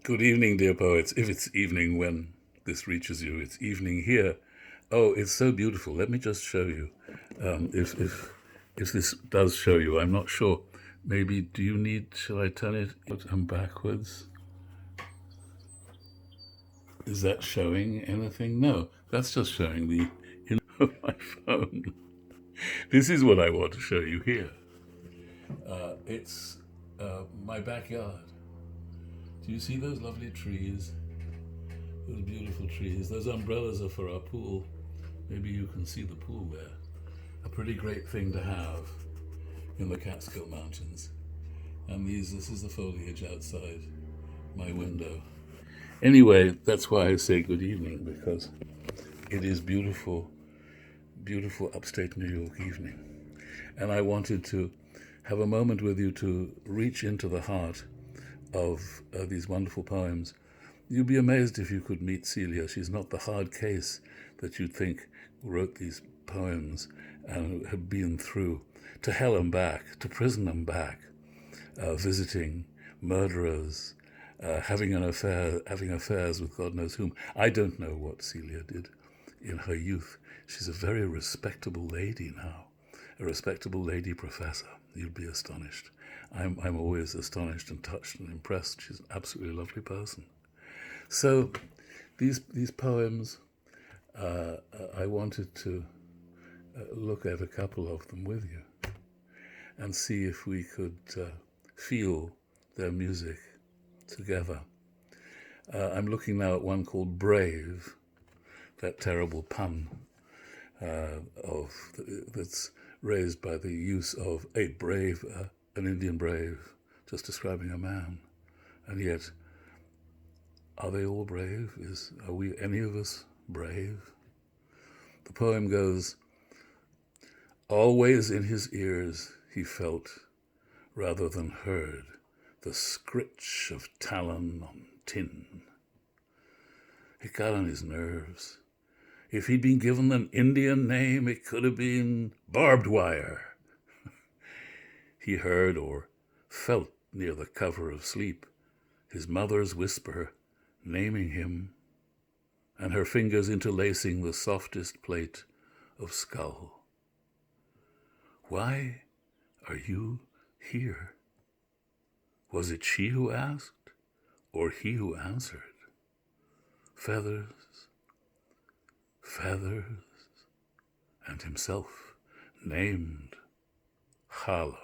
Good evening, dear poets. If it's evening when this reaches you, it's evening here. Oh, it's so beautiful. Let me just show you. If this does show you, I'm not sure. Maybe do you need? Shall I turn it and backwards? Is that showing anything? No, that's just showing the in of my phone. This is what I want to show you here. It's my backyard. Do you see those lovely trees? Those beautiful trees. Those umbrellas are for our pool. Maybe you can see the pool there. A pretty great thing to have in the Catskill Mountains. And this is the foliage outside my window. Anyway, that's why I say good evening, because it is beautiful, beautiful upstate New York evening. And I wanted to have a moment with you to reach into the heart of these wonderful poems. You'd be amazed if you could meet Celia. She's not the hard case that you'd think wrote these poems and had been through to hell and back, to prison and back, visiting murderers, having affairs with God knows whom. I don't know what Celia did in her youth. She's a very respectable lady now, a respectable lady professor. You'd be astonished. I'm always astonished and touched and impressed. She's an absolutely lovely person. So these poems, I wanted to look at a couple of them with you and see if we could feel their music together. I'm looking now at one called Brave, that terrible pun that's raised by the use of a brave, an Indian brave, just describing a man. And yet, are they all brave? Are we, any of us, brave? The poem goes, always in his ears he felt, rather than heard, the scritch of talon on tin. It got on his nerves. If he'd been given an Indian name, it could have been barbed wire. He heard or felt near the cover of sleep his mother's whisper naming him, and her fingers interlacing the softest plate of skull. Why are you here? Was it she who asked, or he who answered? Feathers, feathers, and himself named Hollow.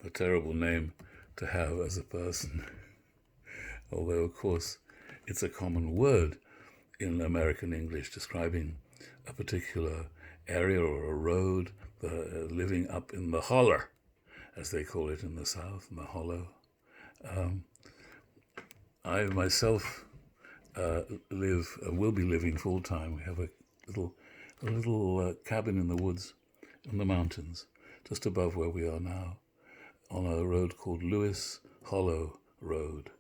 A terrible name to have as a person. Although, of course, it's a common word in American English describing a particular area or a road, living up in the holler, as they call it in the South, in the hollow. I myself live and will be living full time. We have a little cabin in the woods, in the mountains, just above where we are now, on a road called Lewis Hollow Road.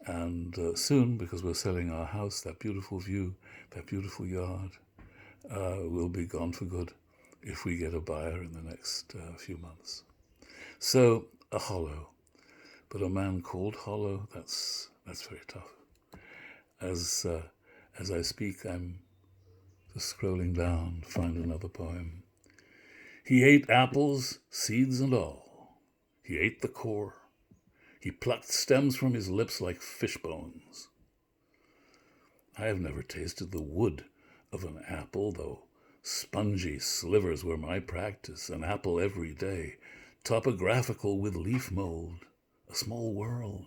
And soon, because we're selling our house, that beautiful view, that beautiful yard, will be gone for good if we get a buyer in the next few months. So, a hollow. But a man called Hollow, that's very tough. As I speak, I'm just scrolling down to find another poem. He ate apples, seeds and all. He ate the core. He plucked stems from his lips like fish bones. I have never tasted the wood of an apple, though spongy slivers were my practice, an apple every day, topographical with leaf mold, a small world,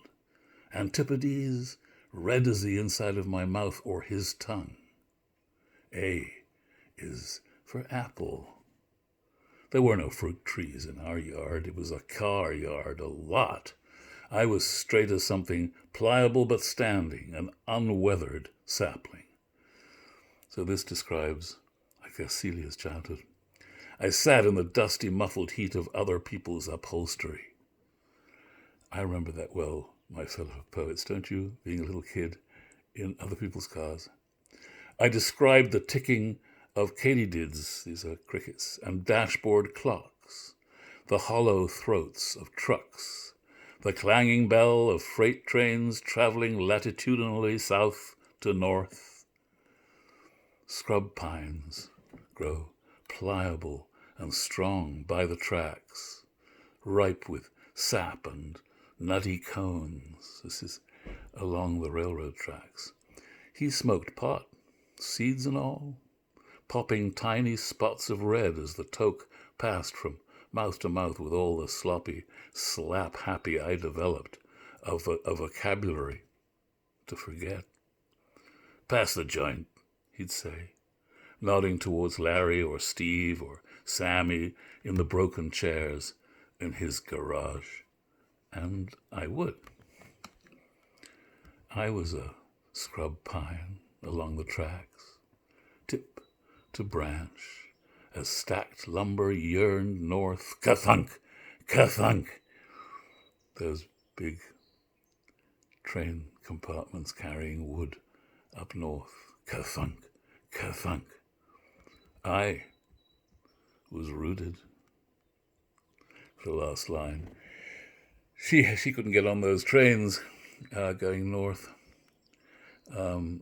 antipodes, red as the inside of my mouth or his tongue. A is for apple. There were no fruit trees in our yard. It was a car yard, a lot. I was straight as something, pliable but standing, an unweathered sapling. So this describes, I guess, Celia's childhood. I sat in the dusty, muffled heat of other people's upholstery. I remember that well, my fellow poets, don't you? Being a little kid in other people's cars. I described the ticking of katydids, these are crickets, and dashboard clocks, the hollow throats of trucks, the clanging bell of freight trains traveling latitudinally south to north. Scrub pines grow pliable and strong by the tracks, ripe with sap and nutty cones. This is along the railroad tracks. He smoked pot, seeds and all, popping tiny spots of red as the toke passed from mouth to mouth with all the sloppy, slap-happy I developed of a vocabulary to forget. Pass the joint, he'd say, nodding towards Larry or Steve or Sammy in the broken chairs in his garage. And I would. I was a scrub pine along the tracks, tip to branch, as stacked lumber yearned north. Ka-thunk, ka-thunk. Those big train compartments carrying wood up north. Ka-thunk, ka-thunk. I was rooted. The last line. She couldn't get on those trains going north. And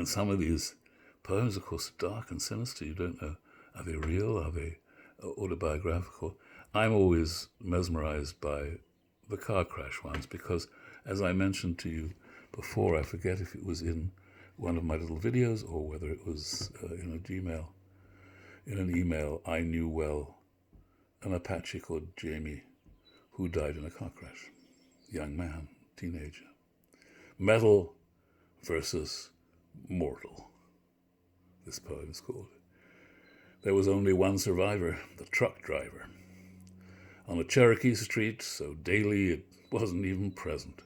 some of these poems, of course, are dark and sinister. You don't know, are they real? Are they autobiographical? I'm always mesmerized by the car crash ones because, as I mentioned to you before, I forget if it was in one of my little videos or whether it was in an email, I knew well an Apache called Jamie who died in a car crash. Young man, teenager. Metal versus mortal, this poem is called. There was only one survivor, the truck driver. On a Cherokee street, so daily it wasn't even present.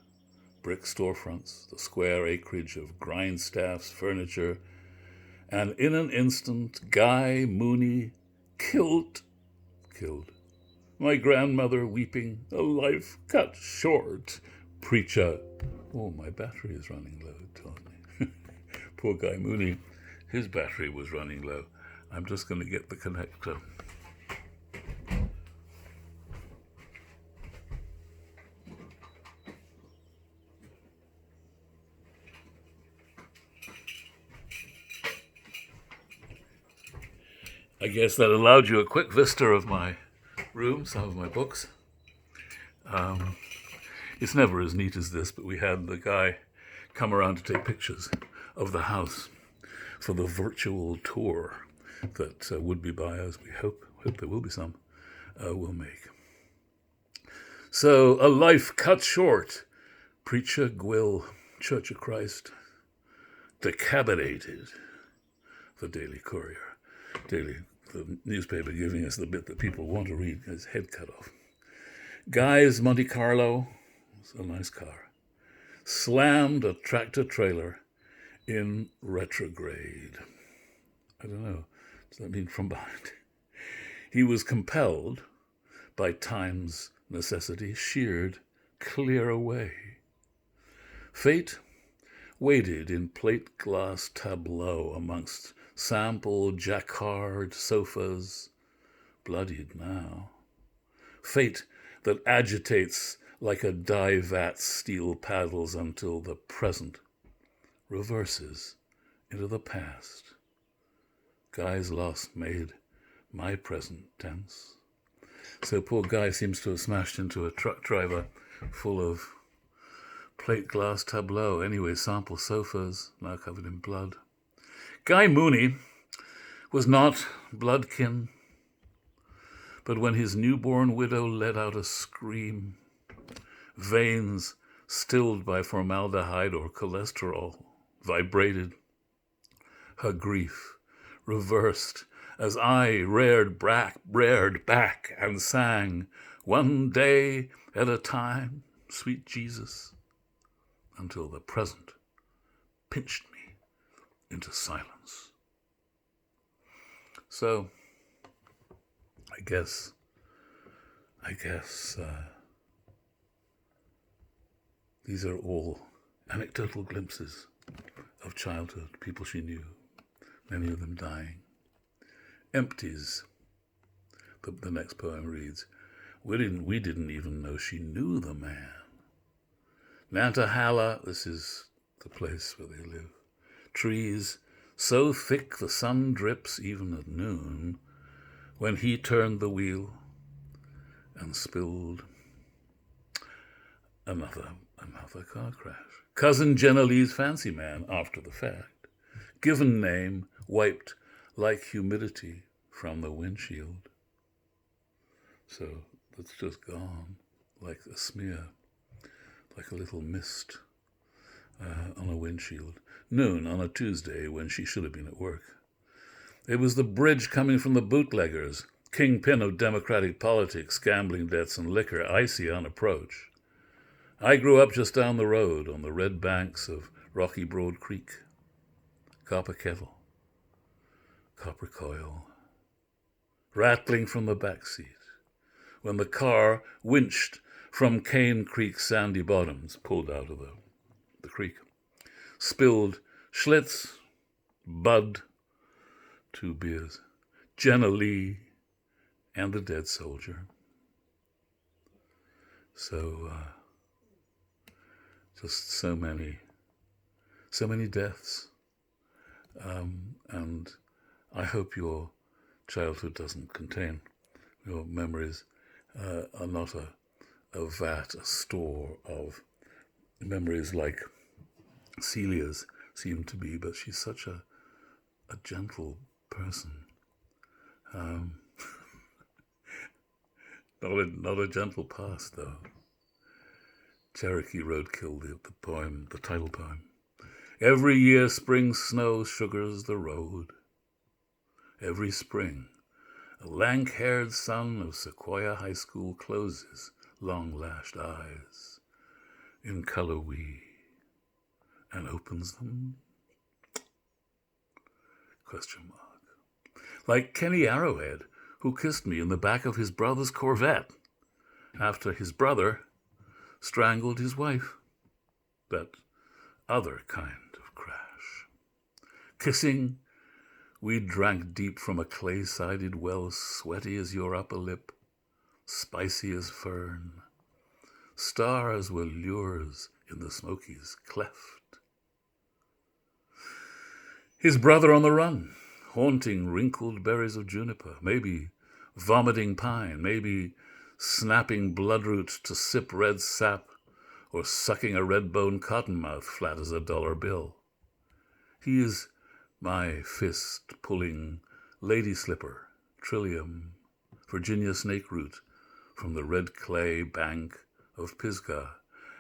Brick storefronts, the square acreage of grindstaffs, furniture, and in an instant, Guy Mooney killed. My grandmother weeping, a life cut short. Preacher. Oh, my battery is running low, it told me. Poor Guy Mooney, his battery was running low. I'm just going to get the connector. I guess that allowed you a quick vista of my room, some of my books. It's never as neat as this, but we had the guy come around to take pictures of the house for the virtual tour that would-be buyers, we hope there will be some, will make. So, a life cut short. Preacher Gwill, Church of Christ, decapitated. The Daily Courier. The newspaper giving us the bit that people want to read, his head cut off. Guy's Monte Carlo, it's a nice car, slammed a tractor trailer in retrograde. I don't know, does that mean from behind? He was compelled by time's necessity, sheared clear away. Fate waited in plate glass tableau amongst sample jacquard sofas, bloodied now. Fate that agitates like a dye vat steel paddles until the present reverses into the past. Guy's loss made my present tense. So poor Guy seems to have smashed into a truck driver full of plate glass tableau. Anyway, sample sofas, now covered in blood. Guy Mooney was not bloodkin, but when his newborn widow let out a scream, veins stilled by formaldehyde or cholesterol vibrated. Her grief reversed as I reared back and sang, one day at a time, sweet Jesus, until the present pinched me into silence. So, I guess these are all anecdotal glimpses of childhood, people she knew, many of them dying. Empties, the next poem reads, We didn't even know she knew the man. Nantahala, this is the place where they live. Trees so thick the sun drips even at noon, when he turned the wheel and spilled another car crash. Cousin Jenna Lee's fancy man after the fact. Given name wiped like humidity from the windshield. So that's just gone like a smear, like a little mist on a windshield. Noon on a Tuesday when she should have been at work. It was the bridge coming from the bootleggers, kingpin of democratic politics, gambling debts, and liquor, icy on approach. I grew up just down the road on the red banks of Rocky Broad Creek. Copper kettle, copper coil, rattling from the back seat when the car, winched from Cane Creek's sandy bottoms, pulled out of the creek. Spilled Schlitz, Bud, 2 beers, Jenna Lee, and the dead soldier. So, just so many deaths. And I hope your childhood doesn't contain, your memories are not a vat, a store of memories like Celia's seemed to be, but she's such a gentle person. Not a gentle past, though. Cherokee Roadkill, the poem, the title poem. Every year spring snow sugars the road. Every spring, a lank-haired son of Sequoia High School closes long-lashed eyes in color wee and opens them? Question mark. Like Kenny Arrowhead, who kissed me in the back of his brother's Corvette after his brother strangled his wife. That other kind of crash. Kissing, we drank deep from a clay-sided well, sweaty as your upper lip, spicy as fern. Stars were lures in the Smokies' cleft. His brother on the run, haunting wrinkled berries of juniper, maybe vomiting pine, maybe snapping bloodroot to sip red sap, or sucking a red-boned cottonmouth flat as a dollar bill. He is my fist-pulling lady slipper, trillium, Virginia snakeroot from the red clay bank of Pisgah,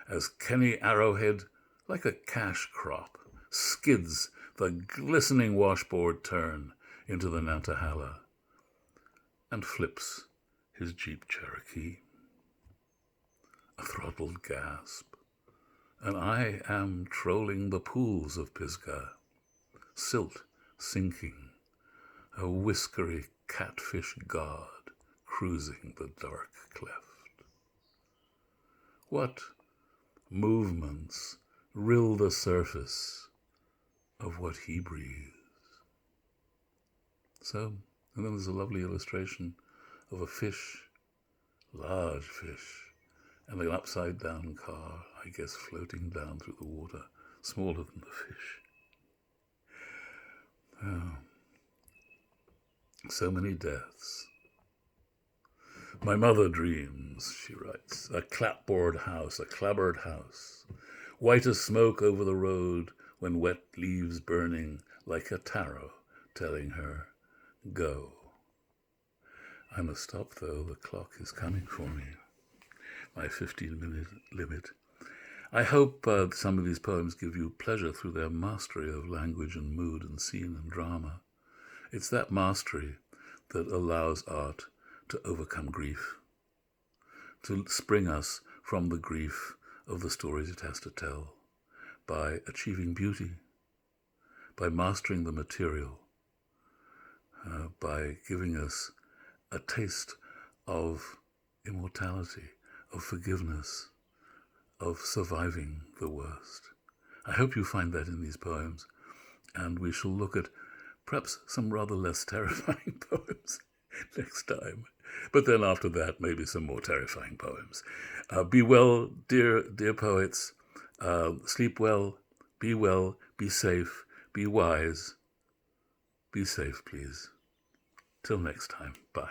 as Kenny Arrowhead, like a cash crop, skids the glistening washboard turn into the Nantahala and flips his Jeep Cherokee. A throttled gasp, and I am trolling the pools of Pisgah, silt sinking, a whiskery catfish god cruising the dark cleft. What movements rill the surface of what he breathes? So, and then there's a lovely illustration of a fish, large fish, and an upside-down car, I guess, floating down through the water, smaller than the fish. Oh, so many deaths. My mother dreams, she writes, a clapboard house, a clabbered house, white as smoke over the road when wet leaves burning like a tarot telling her, go. I must stop, though, the clock is coming for me. My 15-minute limit. I hope some of these poems give you pleasure through their mastery of language and mood and scene and drama. It's that mastery that allows art to overcome grief, to spring us from the grief of the stories it has to tell, by achieving beauty, by mastering the material, by giving us a taste of immortality, of forgiveness, of surviving the worst. I hope you find that in these poems, and we shall look at perhaps some rather less terrifying poems next time. But then after that, maybe some more terrifying poems. Be well, dear poets. Sleep well, be safe, be wise. Be safe, please. Till next time, bye.